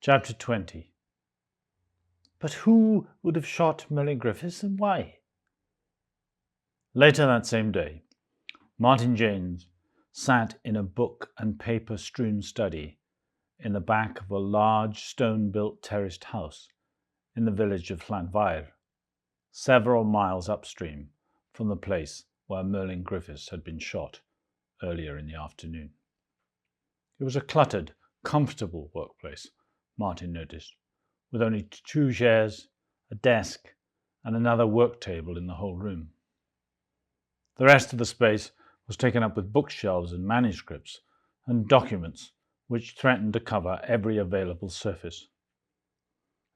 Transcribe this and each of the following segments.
Chapter 20. But who would have shot Merlin Griffiths and why? Later that same day, Martin James sat in a book and paper-strewn study in the back of a large stone-built terraced house in the village of Plas Wern, several miles upstream from the place where Merlin Griffiths had been shot earlier in the afternoon. It was a cluttered, comfortable workplace, Martin noticed, with only 2 chairs, a desk, and another work table in the whole room. The rest of the space was taken up with bookshelves and manuscripts and documents which threatened to cover every available surface.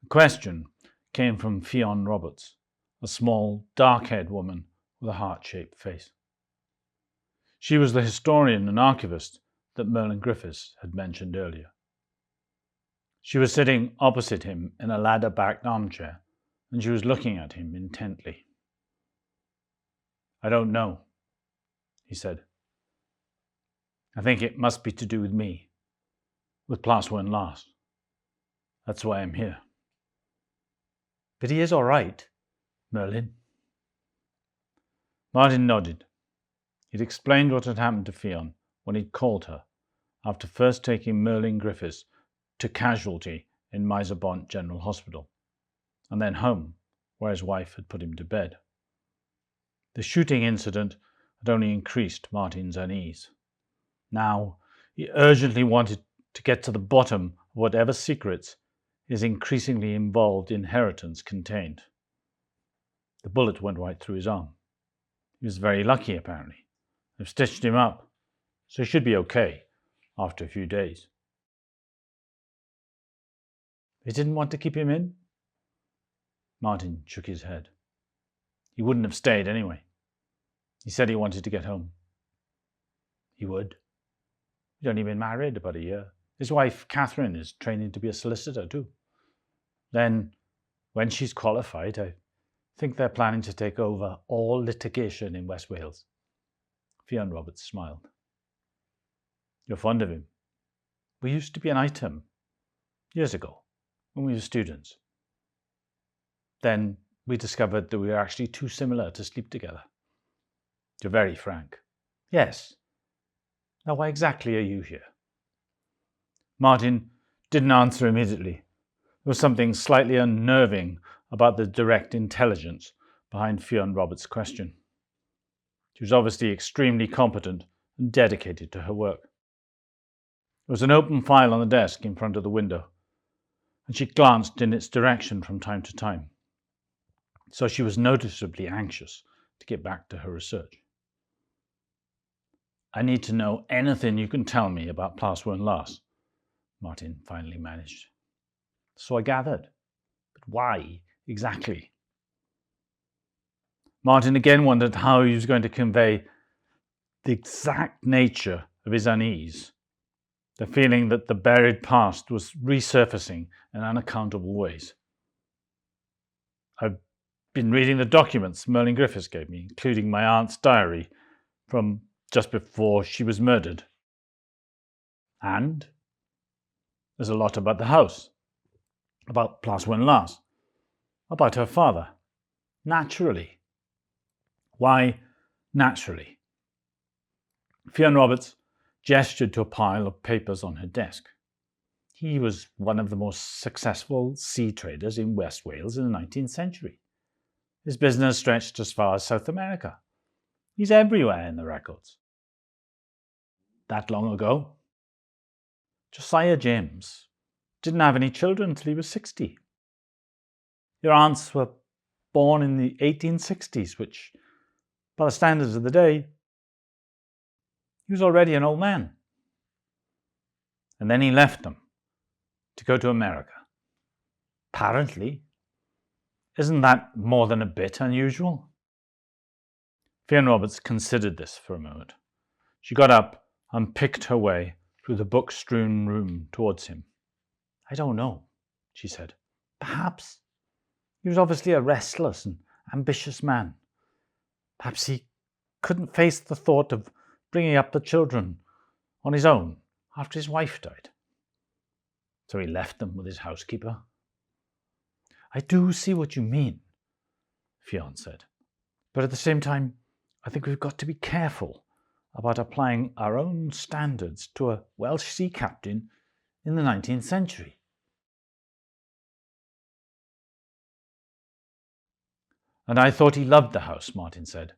A question came from Ffion Roberts, a small, dark-haired woman with a heart-shaped face. She was the historian and archivist that Merlin Griffiths had mentioned earlier. She was sitting opposite him in a ladder-backed armchair, and she was looking at him intently. "I don't know," he said. "I think it must be to do with me, with Plas Wern Las. That's why I'm here." "But he is all right, Merlin." Martin nodded. He'd explained what had happened to Ffion when he'd called her, after first taking Merlin Griffiths to casualty in Miserbont General Hospital, and then home, where his wife had put him to bed. The shooting incident had only increased Martin's unease. Now he urgently wanted to get to the bottom of whatever secrets his increasingly involved inheritance contained. The bullet went right through his arm. He was very lucky, apparently. They've stitched him up, so he should be okay after a few days. They didn't want to keep him in? Martin shook his head. He wouldn't have stayed anyway. He said he wanted to get home. He would. He'd only been married about a year. His wife, Catherine, is training to be a solicitor too. Then, when she's qualified, I think they're planning to take over all litigation in West Wales. Ffion Roberts smiled. You're fond of him. We used to be an item years ago, when we were students. Then we discovered that we were actually too similar to sleep together. You're very frank. Yes. Now why exactly are you here? Martin didn't answer immediately. There was something slightly unnerving about the direct intelligence behind Ffion Roberts' question. She was obviously extremely competent and dedicated to her work. There was an open file on the desk in front of the window, and she glanced in its direction from time to time. So she was noticeably anxious to get back to her research. I need to know anything you can tell me about Plas Wern Las, Martin finally managed. So I gathered. But why exactly? Martin again wondered how he was going to convey the exact nature of his unease, the feeling that the buried past was resurfacing in unaccountable ways. I've been reading the documents Merlin Griffiths gave me, including my aunt's diary from just before she was murdered. And there's a lot about the house, about Plas Wern Las, about her father. Naturally. Why naturally? Ffion Roberts gestured to a pile of papers on her desk. He was one of the most successful sea traders in West Wales in the 19th century. His business stretched as far as South America. He's everywhere in the records. That long ago, Josiah James didn't have any children until he was 60. Your aunts were born in the 1860s, which, by the standards of the day, he was already an old man. And then he left them to go to America. Apparently. Isn't that more than a bit unusual? Ffion Roberts considered this for a moment. She got up and picked her way through the book-strewn room towards him. I don't know, she said. Perhaps. He was obviously a restless and ambitious man. Perhaps he couldn't face the thought of bringing up the children on his own after his wife died. So he left them with his housekeeper. I do see what you mean, Ffion said. But at the same time, I think we've got to be careful about applying our own standards to a Welsh sea captain in the 19th century. And I thought he loved the house, Martin said.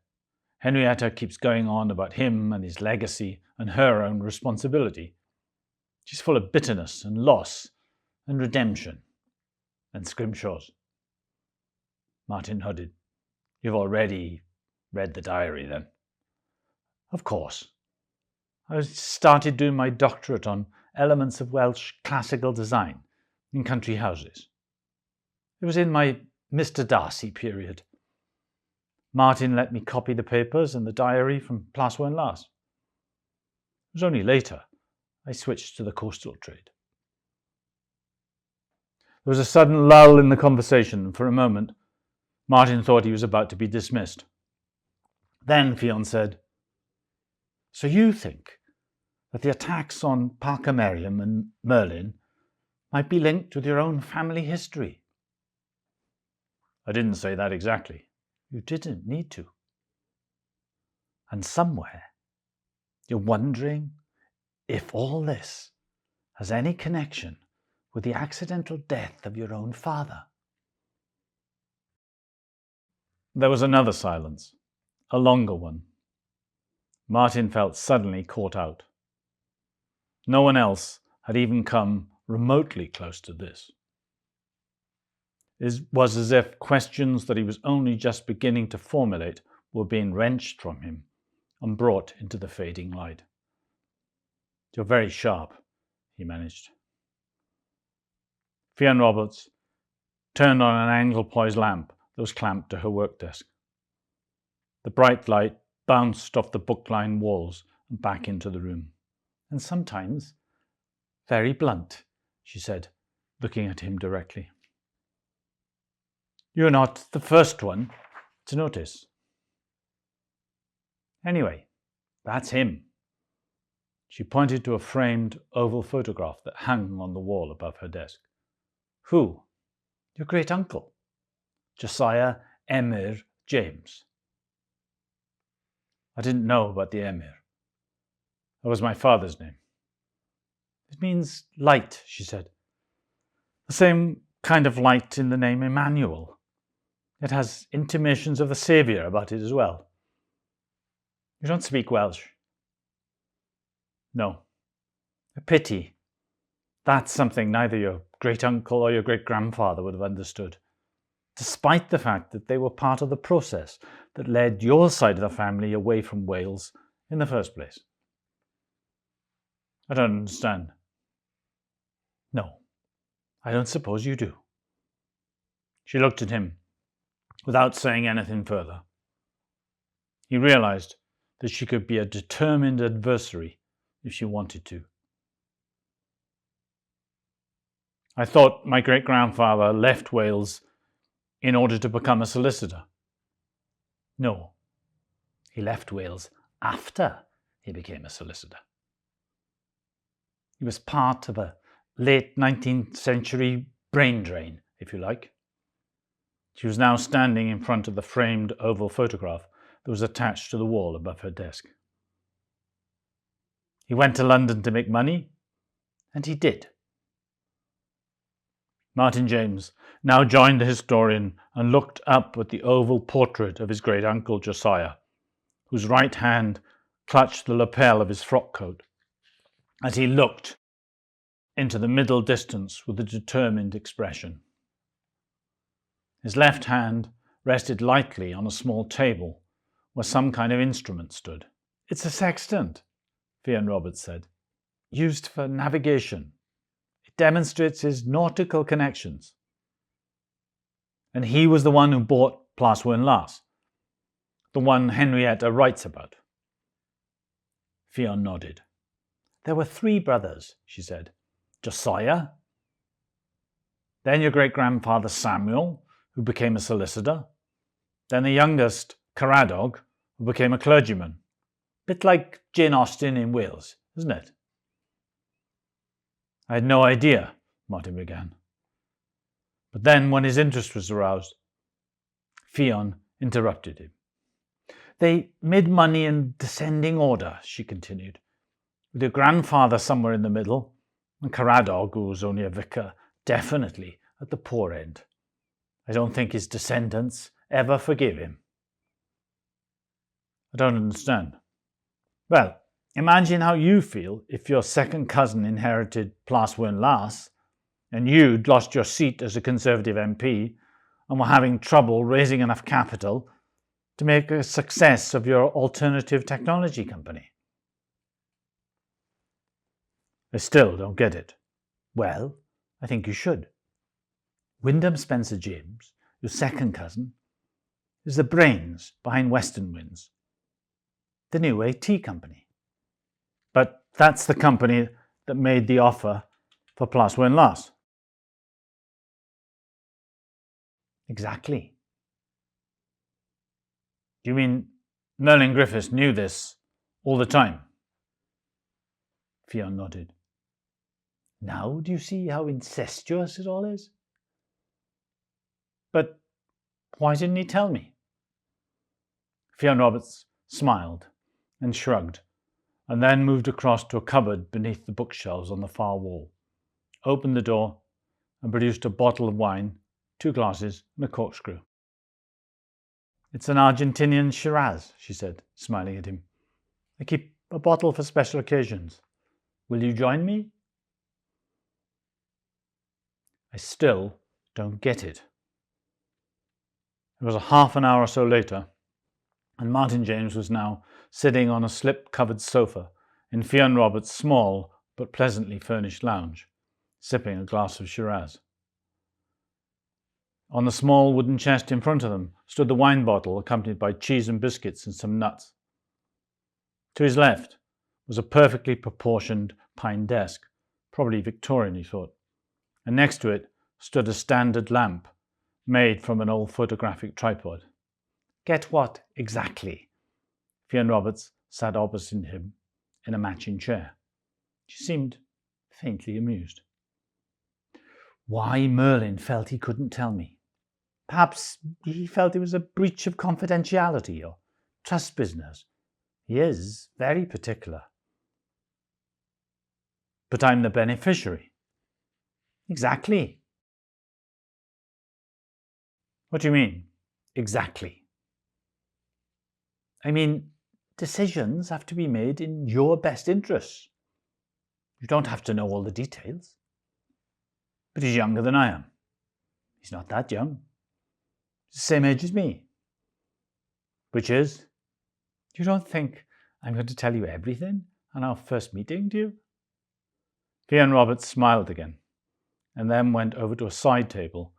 Henrietta keeps going on about him and his legacy and her own responsibility. She's full of bitterness and loss and redemption. And Scrimshaw's. Martin nodded. You've already read the diary, then? Of course. I started doing my doctorate on elements of Welsh classical design in country houses. It was in my Mr. Darcy period. Martin let me copy the papers and the diary from Plas Wern Las. It was only later I switched to the coastal trade. There was a sudden lull in the conversation, and for a moment Martin thought he was about to be dismissed. Then Ffion said, So you think that the attacks on Parker Merriam and Merlin might be linked with your own family history? I didn't say that exactly. You didn't need to. And somewhere you're wondering if all this has any connection with the accidental death of your own father. There was another silence, a longer one. Martin felt suddenly caught out. No one else had even come remotely close to this. It was as if questions that he was only just beginning to formulate were being wrenched from him and brought into the fading light. You're very sharp, he managed. Ffion Roberts turned on an angle-poised lamp that was clamped to her work desk. The bright light bounced off the book-lined walls and back into the room. And sometimes very blunt, she said, looking at him directly. You're not the first one to notice. Anyway, that's him. She pointed to a framed oval photograph that hung on the wall above her desk. Who? Your great-uncle, Josiah Emyr James. I didn't know about the Emyr. That was my father's name. It means light, she said. The same kind of light in the name Emmanuel. It has intimations of the Saviour about it as well. You don't speak Welsh? No. A pity. That's something neither your great-uncle or your great-grandfather would have understood, despite the fact that they were part of the process that led your side of the family away from Wales in the first place. I don't understand. No, I don't suppose you do. She looked at him without saying anything further. He realized that she could be a determined adversary if she wanted to. I thought my great-grandfather left Wales in order to become a solicitor. No, he left Wales after he became a solicitor. He was part of a late 19th century brain drain, if you like. She was now standing in front of the framed oval photograph that was attached to the wall above her desk. He went to London to make money, and he did. Martin James now joined the historian and looked up at the oval portrait of his great-uncle Josiah, whose right hand clutched the lapel of his frock coat, as he looked into the middle distance with a determined expression. His left hand rested lightly on a small table where some kind of instrument stood. It's a sextant, Ffion Roberts said, used for navigation. It demonstrates his nautical connections. And he was the one who bought Plas Wern Las, the one Henrietta writes about. Ffion nodded. There were 3 brothers, she said. Josiah, then your great-grandfather Samuel, who became a solicitor, then the youngest, Caradog, who became a clergyman. Bit like Jane Austen in Wales, isn't it? I had no idea Martin began. But then, when his interest was aroused, Ffion interrupted him. They made money in descending order, she continued, with your grandfather somewhere in the middle, and Caradog, who was only a vicar, definitely at the poor end. I don't think his descendants ever forgive him. I don't understand. Well, imagine how you feel if your second cousin inherited Plas Wern Las, and you'd lost your seat as a Conservative MP and were having trouble raising enough capital to make a success of your alternative technology company. I still don't get it. Well, I think you should. Wyndham Spencer James, your second cousin, is the brains behind Western Winds, the new AT company. But that's the company that made the offer for Plas Wern Las. Exactly. Do you mean Merlin Griffiths knew this all the time? Ffion nodded. Now do you see how incestuous it all is? But why didn't he tell me? Ffion Roberts smiled and shrugged, and then moved across to a cupboard beneath the bookshelves on the far wall, opened the door, and produced a bottle of wine, 2 glasses, and a corkscrew. It's an Argentinian Shiraz, she said, smiling at him. I keep a bottle for special occasions. Will you join me? I still don't get it. It was a half an hour or so later, and Martin James was now sitting on a slip-covered sofa in Ffion Roberts' small but pleasantly furnished lounge, sipping a glass of Shiraz. On the small wooden chest in front of them stood the wine bottle, accompanied by cheese and biscuits and some nuts. To his left was a perfectly proportioned pine desk, probably Victorian, he thought, and next to it stood a standard lamp made from an old photographic tripod. Get what exactly? Ffion Roberts sat opposite him in a matching chair. She seemed faintly amused. Why Merlin felt he couldn't tell me. Perhaps he felt it was a breach of confidentiality or trust business. He is very particular. But I'm the beneficiary. Exactly. What do you mean, exactly? I mean, decisions have to be made in your best interests. You don't have to know all the details. But he's younger than I am. He's not that young. He's the same age as me. Which is? You don't think I'm going to tell you everything on our first meeting, do you? Ffion Roberts smiled again, and then went over to a side table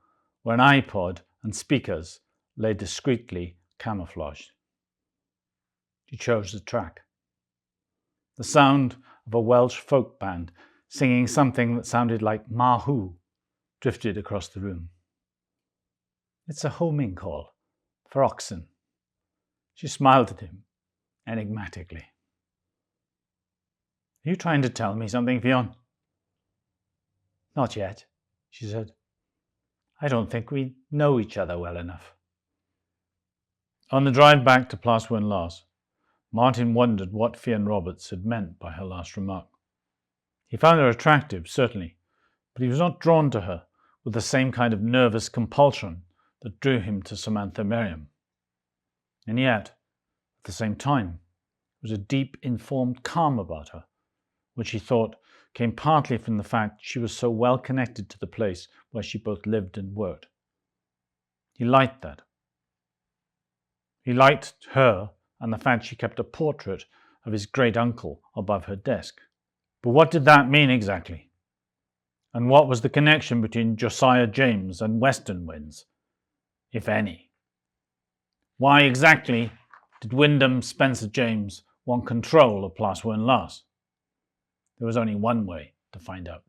where an iPod and speakers lay discreetly camouflaged. He chose the track. The sound of a Welsh folk band singing something that sounded like Mahoo drifted across the room. It's a homing call for oxen. She smiled at him enigmatically. Are you trying to tell me something, Ffion? Not yet, she said. I don't think we know each other well enough. On the drive back to Plas Wern Las, Martin wondered what Ffion Roberts had meant by her last remark. He found her attractive, certainly, but he was not drawn to her with the same kind of nervous compulsion that drew him to Samantha Merriam. And yet, at the same time, there was a deep, informed calm about her, which he thought came partly from the fact she was so well connected to the place where she both lived and worked. He liked that. He liked her and the fact she kept a portrait of his great-uncle above her desk. But what did that mean exactly? And what was the connection between Josiah James and Western Winds, if any? Why exactly did Wyndham Spencer James want control of Plas Wern Las? There was only one way to find out.